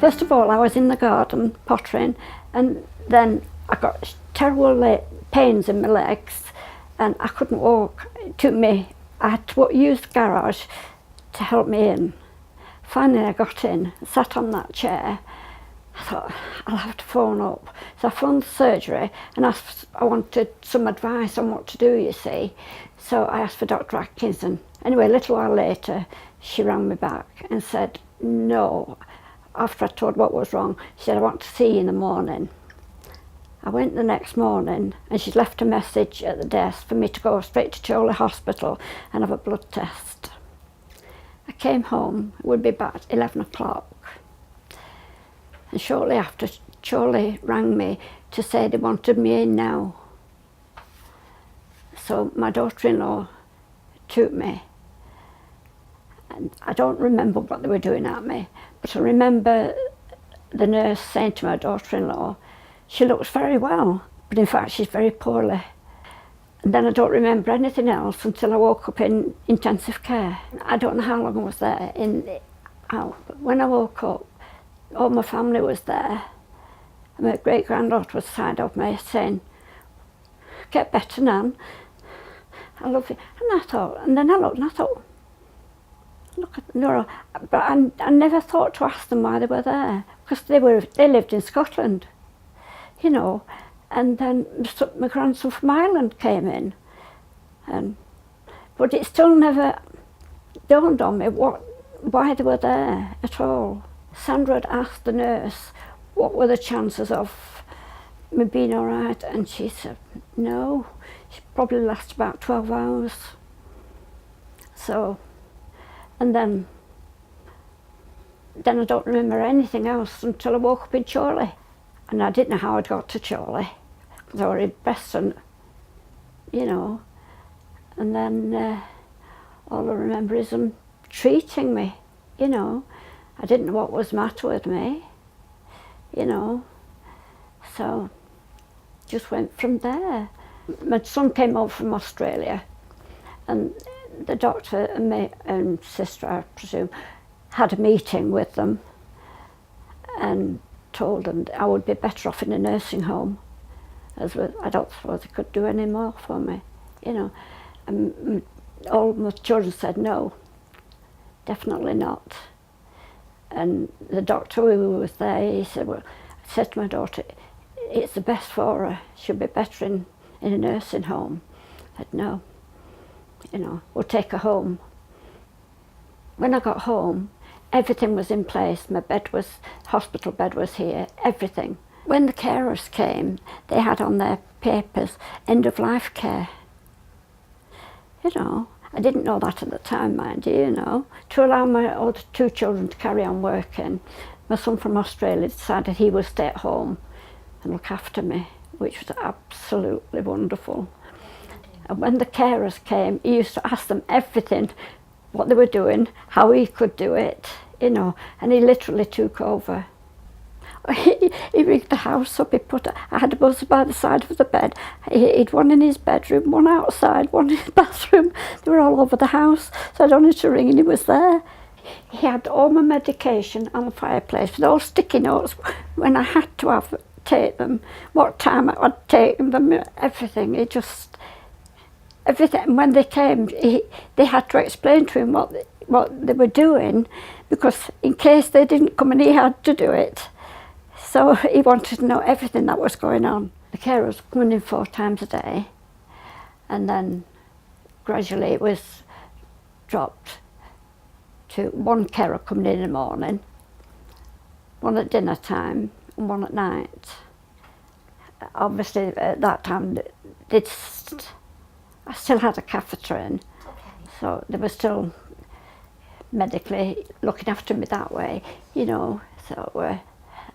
First of all, I was in the garden pottering, and then I got terrible pains in my legs and I couldn't walk. I had to use the garage to help me in. Finally I got in, sat on that chair. I thought, I'll have to phone up. So I phoned the surgery and I wanted some advice on what to do, you see. So I asked for Dr. Atkinson. Anyway, a little while later, she rang me back and said, no. After I told what was wrong, she said, I want to see you in the morning. I went the next morning and she'd left a message at the desk for me to go straight to Chorley Hospital and have a blood test. I came home, it would be about 11 o'clock. And shortly after, Chorley rang me to say they wanted me in now. So my daughter-in-law took me. And I don't remember what they were doing at me, but I remember the nurse saying to my daughter-in-law, she looks very well, but in fact she's very poorly. And then I don't remember anything else until I woke up in intensive care. I don't know how long I was there. But when I woke up, all my family was there. And my great-granddaughter was side of me saying, get better, Nan. I love you. And then I looked and I thought, look at Nora. But I never thought to ask them why they were there, because they lived in Scotland, you know. And then my grandson from Ireland came in, but it still never dawned on me why they were there at all. Sandra had asked the nurse what were the chances of me being all right, and she said no, she probably last about 12 hours. So, and then I don't remember anything else until I woke up in Chorley. And I didn't know how I'd got to Chorley, because I was in Preston, you know. And then all I remember is them treating me, you know. I didn't know what was the matter with me, you know. So just went from there. My son came over from Australia, and the doctor and me and sister, I presume, had a meeting with them and told them that I would be better off in a nursing home, as I don't suppose they could do any more for me, you know. And all my children said no, definitely not. And the doctor who was there, he said, well, I said to my daughter, it's the best for her, she'll be better in a nursing home. I said no, you know, we'll take her home. When I got home, everything was in place. My hospital bed was here, everything. When the carers came, they had on their papers, end of life care. You know, I didn't know that at the time, mind you, know. To allow my other two children to carry on working, my son from Australia decided he would stay at home and look after me, which was absolutely wonderful. And when the carers came, he used to ask them everything, what they were doing, how he could do it, you know, and he literally took over. He rigged the house up, I had a buzzer by the side of the bed. He'd one in his bedroom, one outside, one in his bathroom. They were all over the house, so I'd only to ring and he was there. He had all my medication on the fireplace with all sticky notes when I had to take them, what time I'd take them, everything. Everything. And when they came, they had to explain to him what they were doing, because in case they didn't come and he had to do it. So he wanted to know everything that was going on. The carer was coming in 4 times a day, and then gradually it was dropped to one carer coming in the morning, one at dinner time and one at night. Obviously at that time I still had a catheter in, so they were still medically looking after me that way, you know. So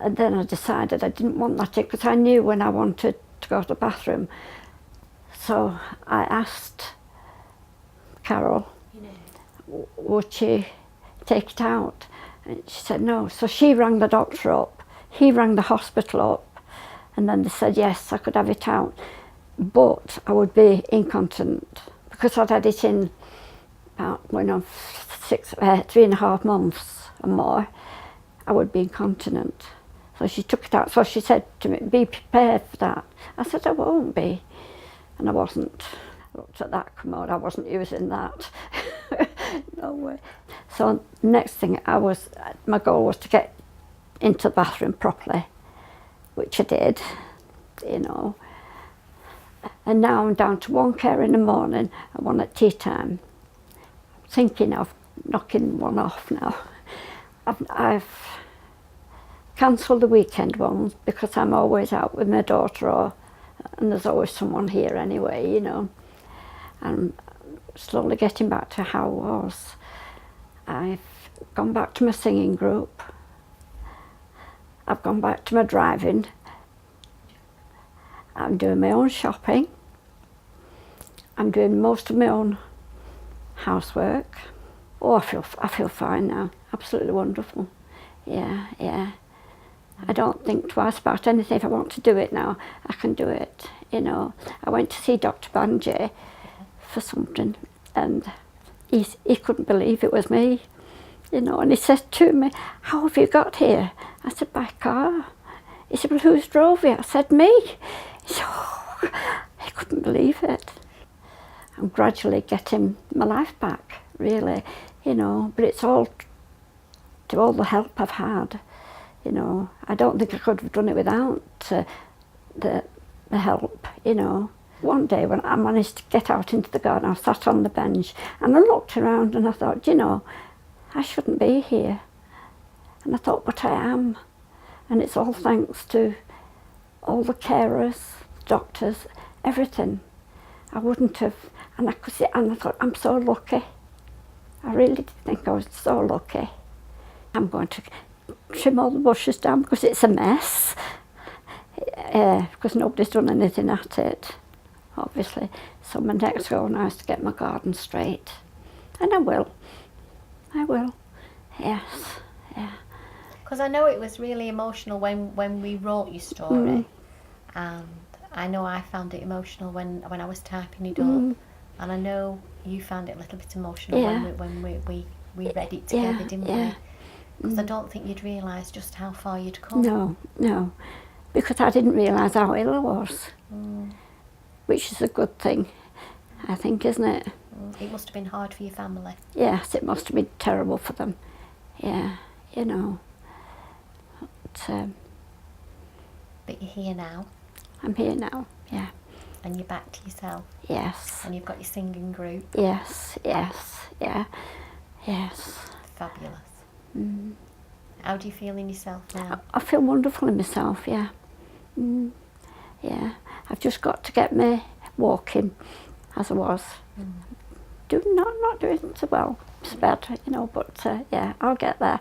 and then I decided I didn't want that, because I knew when I wanted to go to the bathroom. So I asked Carol, would she take it out? And she said no. So she rang the doctor up, he rang the hospital up, and then they said yes, I could have it out, but I would be incontinent, because I'd had it in about 3.5 months and more. I would be incontinent. So she took it out. So she said to me, be prepared for that. I said, I won't be. And I wasn't. I looked at that commode, I wasn't using that. No way. So next thing, my goal was to get into the bathroom properly, which I did, you know. And now I'm down to one care in the morning and one at tea time. Thinking of knocking one off now. I've cancelled the weekend ones because I'm always out with my daughter, and there's always someone here anyway, you know. I'm slowly getting back to how I was. I've gone back to my singing group. I've gone back to my driving. I'm doing my own shopping. I'm doing most of my own housework. Oh, I feel fine now. Absolutely wonderful. Yeah, yeah. I don't think twice about anything. If I want to do it now, I can do it, you know. I went to see Dr. Banjay for something, and he couldn't believe it was me, you know, and he said to me, how have you got here? I said, by car. He said, well, who's drove you? I said, me. He said, oh, he couldn't believe it. I'm gradually getting my life back, really, you know, but it's all to all the help I've had, you know. I don't think I could have done it without the help, you know. One day when I managed to get out into the garden, I sat on the bench and I looked around and I thought, you know, I shouldn't be here. And I thought, but I am. And it's all thanks to all the carers, doctors, everything. I wouldn't have, and I could see, and I thought, I'm so lucky. I really did think I was so lucky. I'm going to trim all the bushes down because it's a mess, because nobody's done anything at it, obviously. So my next goal now is to get my garden straight. And I will, yes, yeah. Because I know it was really emotional when we wrote your story, and I know I found it emotional when I was typing it up, and I know you found it a little bit emotional when we read it together, didn't we? Because I don't think you'd realised just how far you'd come. No, because I didn't realise how ill I was, which is a good thing, I think, isn't it? It must have been hard for your family. Yes, it must have been terrible for them, yeah, you know. But you're here now. I'm here now, yeah. And you're back to yourself. Yes. And you've got your singing group. Yes, yeah, yes. Fabulous. How do you feel in yourself now? I feel wonderful in myself, yeah. Yeah, I've just got to get me walking as I was. Not doing so well, it's bad, you know, but yeah, I'll get there.